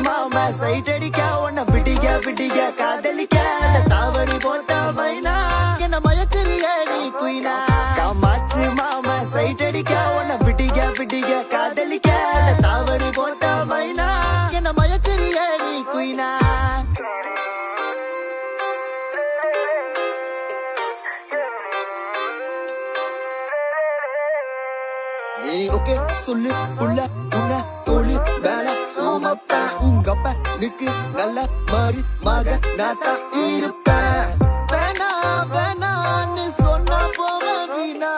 மாமா சைட் அடிக்க உன்னை விடிக விடிக காதலிக்க தாவணி போட்ட மைனா என்ன மயக்குறிய நீ குயினா காமாச்சு மாமா சைட் அடிக்க உன்னை விடிக விடிக காதலிக்க தாவணி போட்ட மைனா என்ன மயக்குறிய நீ குயினா நீ ஓகே சொல்லு புள்ள உன்ன தோழி மேல சோமப்ப உங்கப்ப நிக்கு நல்ல மாறி மக நாத்தா இருப்பேன் வேணா வேணான்னு சொன்னா போவ வீணா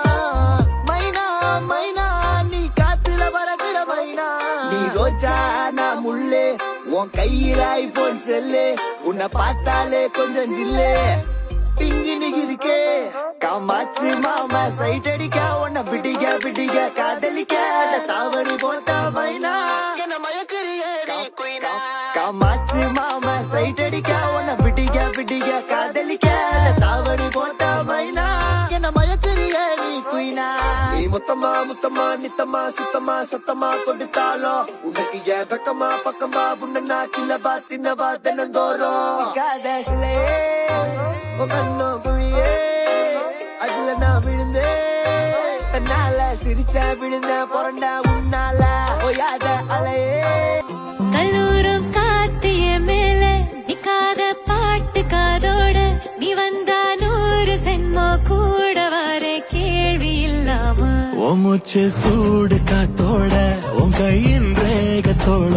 மைனா மைனா நீ காத்துல வரகுற மைனா நீ ரோஜா நான் முள்ளே உன் கையில ஐபோன் செல்லு உன்னை பார்த்தாலே கொஞ்சம் ஜில்லே பிங்கினு இருக்கே காமாச்சு மாமா சைட் அடிக்க உன்னை விடிக விடிக காதலிக்க தாவணி போட்ட மைனா என்ன மயக்குறிய காமாச்சு மாமா சைட் அடிக்க உன்னை விடிக விடிக காதலிக்க தாவணி போட்ட மைனா என்ன மயக்குறிய நீ குயினா நீ முத்தமா முத்தமா நித்தமா சுத்தமா சத்தமா கொடுத்தாலும் உனக்கு ஏன் பக்கமா பக்கமா உன்ன நாக்கிலவா தின்னவா தினந்தோறும் காதசிலே கண்ணோ குழியே அதுல நான் விழுந்தேன் தன்னால சிரிச்சா விழுந்த பொறண்டா உன்னால ஓயாத அலையே கல்லூரம் காத்திய மேல நிக்காத பாட்டு காதோட நீ வந்தா 100 சென்மோ கூட வர கேள்வி இல்லாம மூச்சு சூடு காத்தோட உன் கையின் ரேகத்தோட